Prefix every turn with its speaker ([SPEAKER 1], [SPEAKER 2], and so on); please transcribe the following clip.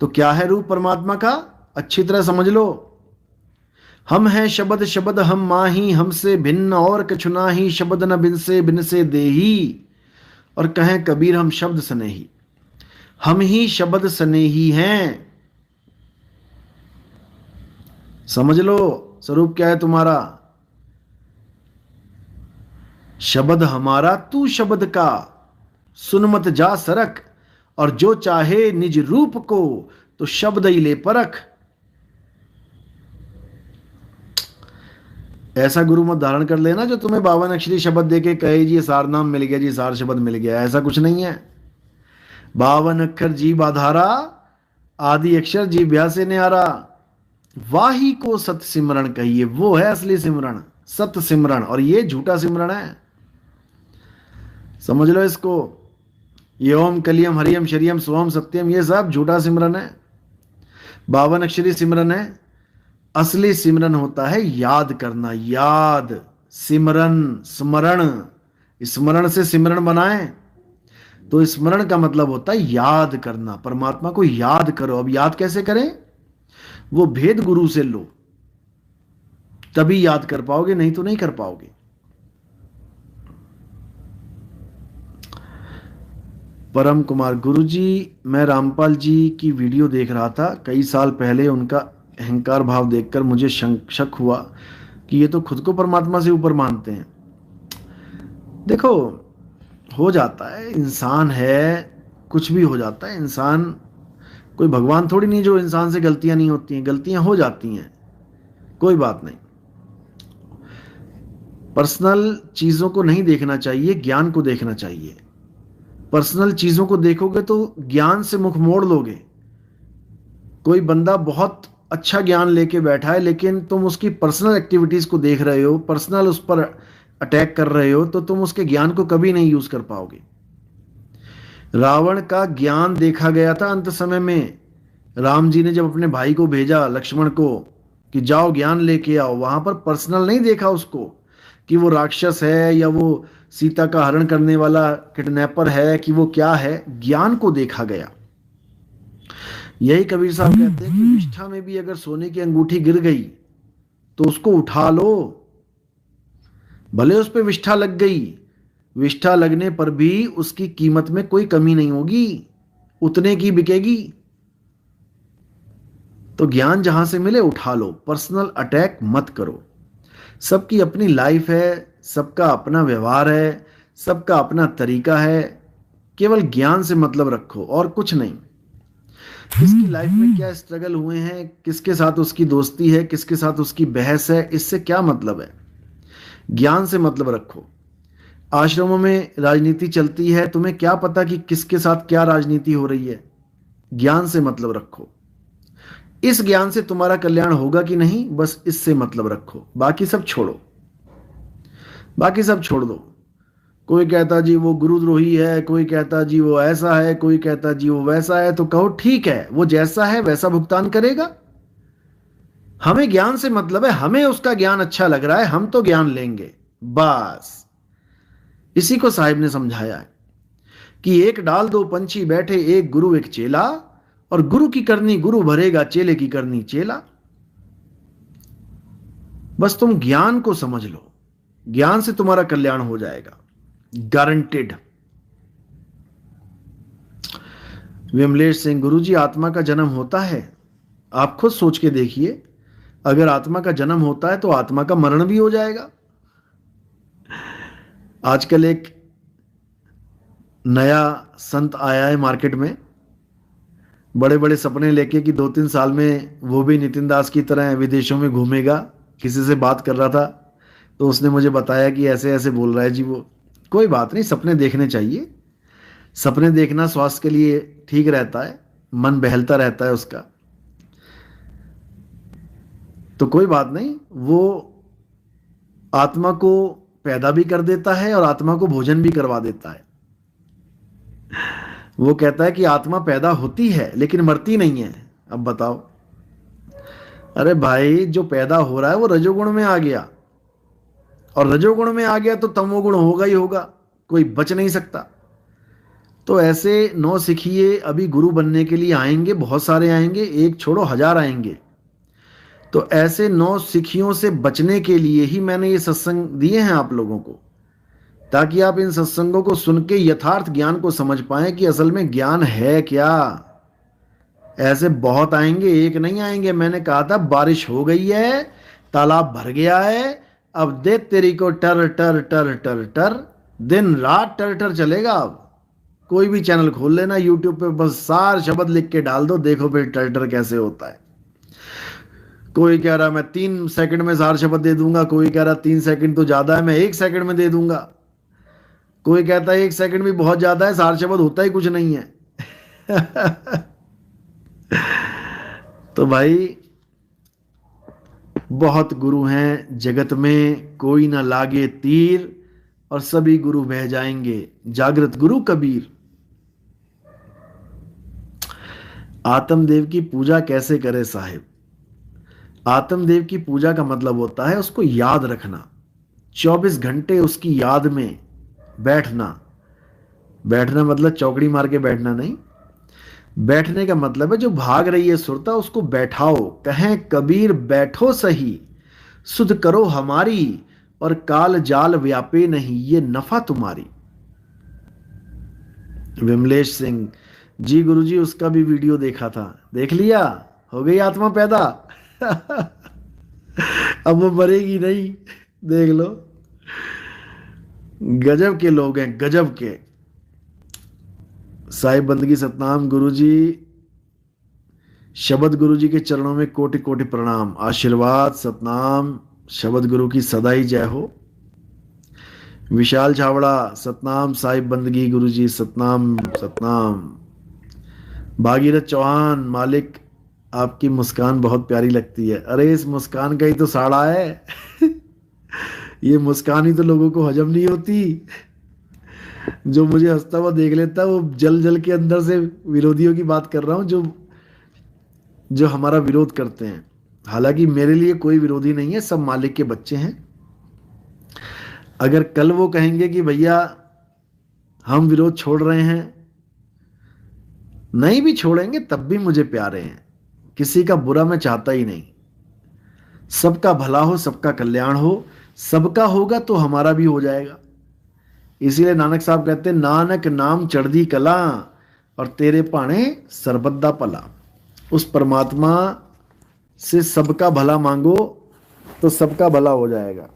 [SPEAKER 1] तो क्या है रूप परमात्मा का, अच्छी तरह समझ लो। हम हैं शब्द शब्द हम माही, हमसे भिन्न और कछु नाही, शब्द न बिन से देही। और कहें कबीर हम शब्द स्नेही, हम ही शब्द स्नेही हैं। समझ लो स्वरूप क्या है तुम्हारा। शब्द हमारा तू शब्द का, सुन मत जा सरक, और जो चाहे निज रूप को, तो शब्द ही ले परख। ऐसा गुरु मत धारण कर लेना जो तुम्हें 52 अक्षरी शब्द देके कहे जी सार नाम मिल गया, जी सार शब्द मिल गया। ऐसा कुछ नहीं है। 52 अक्षर जीव आधारा, आदि अक्षर जीव ब्याह से न्यारा। वाही को सत सिमरण कहिए, वो है असली सिमरण, सत सिमरण, और ये झूठा सिमरण है। समझ लो इसको। ये ओम कलियम हरियम शरियम सोम सत्यम, ये सब झूठा सिमरन है। 52 अक्षरी सिमरन है। असली सिमरन होता है याद करना, याद, सिमरन, स्मरण। स्मरण से सिमरन बनाए, तो स्मरण का मतलब होता है याद करना। परमात्मा को याद करो। अब याद कैसे करें? वो भेद गुरु से लो, तभी याद कर पाओगे, नहीं तो नहीं कर पाओगे। परम कुमार गुरुजी, मैं रामपाल जी की वीडियो देख रहा था कई साल पहले। उनका अहंकार भाव देखकर मुझे शक हुआ कि ये तो खुद को परमात्मा से ऊपर मानते हैं। देखो, हो जाता है, इंसान है, कुछ भी हो जाता है। इंसान कोई भगवान थोड़ी नहीं जो इंसान से गलतियां नहीं होती हैं, गलतियां हो जाती हैं, कोई बात नहीं। पर्सनल चीजों को नहीं देखना चाहिए, ज्ञान को देखना चाहिए। पर्सनल चीजों को देखोगे तो ज्ञान से मुख मोड़ लोगे। कोई बंदा बहुत अच्छा ज्ञान लेके बैठा है, लेकिन तुम उसकी पर्सनल एक्टिविटीज को देख रहे हो, पर्सनल उस पर अटैक कर रहे हो, तो तुम उसके ज्ञान को कभी नहीं यूज कर पाओगे। रावण का ज्ञान देखा गया था अंत समय में। राम जी ने जब अपने भाई को भेजा लक्ष्मण को कि जाओ ज्ञान लेके आओ, वहां पर पर्सनल नहीं देखा उसको कि वो राक्षस है या वो सीता का हरण करने वाला किडनैपर है कि वो क्या है। ज्ञान को देखा गया। यही कबीर साहब कहते हैं कि विष्ठा में भी अगर सोने की अंगूठी गिर गई तो उसको उठा लो, भले उस पर विष्ठा लग गई, विष्ठा लगने पर भी उसकी कीमत में कोई कमी नहीं होगी, उतने की बिकेगी। तो ज्ञान जहां से मिले उठा लो, पर्सनल अटैक मत करो। सबकी अपनी लाइफ है, सबका अपना व्यवहार है, सबका अपना तरीका है। केवल ज्ञान से मतलब रखो और कुछ नहीं। किसकी लाइफ में क्या स्ट्रगल हुए हैं, किसके साथ उसकी दोस्ती है, किसके साथ उसकी बहस है, इससे क्या मतलब है। ज्ञान से मतलब रखो। आश्रमों में राजनीति चलती है, तुम्हें क्या पता कि किसके साथ क्या राजनीति हो रही है। ज्ञान से मतलब रखो। इस ज्ञान से तुम्हारा कल्याण होगा कि नहीं, बस इससे मतलब रखो। बाकी सब छोड़ो, बाकी सब छोड़ दो। कोई कहता जी वो गुरुद्रोही है, कोई कहता जी वो ऐसा है, कोई कहता जी वो वैसा है, तो कहो ठीक है, वो जैसा है वैसा भुगतान करेगा। हमें ज्ञान से मतलब है, हमें उसका ज्ञान अच्छा लग रहा है, हम तो ज्ञान लेंगे बस। इसी को साहिब ने समझाया है कि एक डाल दो पंछी बैठे, एक गुरु एक चेला, और गुरु की करनी गुरु भरेगा, चेले की करनी चेला। बस तुम ज्ञान को समझ लो, ज्ञान से तुम्हारा कल्याण हो जाएगा, गारंटेड। विमलेश सिंह, गुरुजी आत्मा का जन्म होता है? आप खुद सोच के देखिए, अगर आत्मा का जन्म होता है तो आत्मा का मरण भी हो जाएगा। आजकल एक नया संत आया है मार्केट में, बड़े बड़े सपने लेके कि 2-3 साल में वो भी नितिन दास की तरह विदेशों में घूमेगा। किसी से बात कर रहा था तो उसने मुझे बताया कि ऐसे ऐसे बोल रहा है जी वो। कोई बात नहीं, सपने देखने चाहिए। सपने देखना स्वास्थ्य के लिए ठीक रहता है, मन बहलता रहता है उसका। तो कोई बात नहीं, वो आत्मा को पैदा भी कर देता है और आत्मा को भोजन भी करवा देता है। वो कहता है कि आत्मा पैदा होती है लेकिन मरती नहीं है। अब बताओ, अरे भाई जो पैदा हो रहा है वो रजोगुण में आ गया, और रजोगुण में आ गया तो तमोगुण होगा ही होगा, कोई बच नहीं सकता। तो ऐसे 9 सिखिए अभी गुरु बनने के लिए आएंगे, बहुत सारे आएंगे, एक छोड़ो 1000 आएंगे। तो ऐसे 9 सिखियों से बचने के लिए ही मैंने ये सत्संग दिए हैं आप लोगों को, ताकि आप इन सत्संगों को सुन के यथार्थ ज्ञान को समझ पाएं कि असल में ज्ञान है क्या। ऐसे बहुत आएंगे, एक नहीं आएंगे। मैंने कहा था बारिश हो गई है, तालाब भर गया है, अब दे तेरी को टर टर टर टर टर, दिन रात टर टर चलेगा। अब कोई भी चैनल खोल लेना यूट्यूब पे, बस सार शब्द लिख के डाल दो, देखो फिर टर टर कैसे होता है। कोई कह रहा मैं 3 सेकंड में सार शब्द दे दूंगा, कोई कह रहा 3 सेकंड तो ज्यादा है, मैं 1 सेकंड में दे दूंगा। कोई कहता है 1 सेकंड भी बहुत ज्यादा है, सार शब्द होता ही कुछ नहीं है। तो भाई बहुत गुरु हैं जगत में, कोई ना लागे तीर, और सभी गुरु बह जाएंगे, जागृत गुरु कबीर। आत्मदेव की पूजा कैसे करे साहिब? आत्मदेव की पूजा का मतलब होता है उसको याद रखना, 24 घंटे उसकी याद में बैठना। बैठना मतलब चौकड़ी मार के बैठना नहीं, बैठने का मतलब है जो भाग रही है सुरता उसको बैठाओ। कहें कबीर बैठो सही, सुध करो हमारी, और काल जाल व्यापे नहीं ये नफा तुम्हारी। विमलेश सिंह जी गुरुजी, उसका भी वीडियो देखा था, देख लिया, हो गई आत्मा पैदा। अब वो मरेगी नहीं, देख लो। गजब के लोग हैं, गजब के। साहिब बंदगी सतनाम गुरुजी, शब्द गुरुजी के चरणों में कोटि कोटि प्रणाम, आशीर्वाद सतनाम, शब्द गुरु की सदा ही जय हो। विशाल छावड़ा सतनाम, साहिब बंदगी गुरुजी सतनाम सतनाम। भागीरथ चौहान, मालिक आपकी मुस्कान बहुत प्यारी लगती है। अरे इस मुस्कान का ही तो साड़ा है। ये मुस्कान ही तो लोगों को हजम नहीं होती। जो मुझे हंसता हुआ देख लेता है वो जल जल के अंदर से, विरोधियों की बात कर रहा हूं, जो जो हमारा विरोध करते हैं। हालांकि मेरे लिए कोई विरोधी नहीं है, सब मालिक के बच्चे हैं। अगर कल वो कहेंगे कि भैया हम विरोध छोड़ रहे हैं, नहीं भी छोड़ेंगे तब भी मुझे प्यारे हैं। किसी का बुरा मैं चाहता ही नहीं, सबका भला हो, सबका कल्याण हो, सबका होगा तो हमारा भी हो जाएगा। इसीलिए नानक साहब कहते हैं, नानक नाम चढ़दी कला, और तेरे पाने सरबद्दा पला। उस परमात्मा से सबका भला मांगो तो सबका भला हो जाएगा।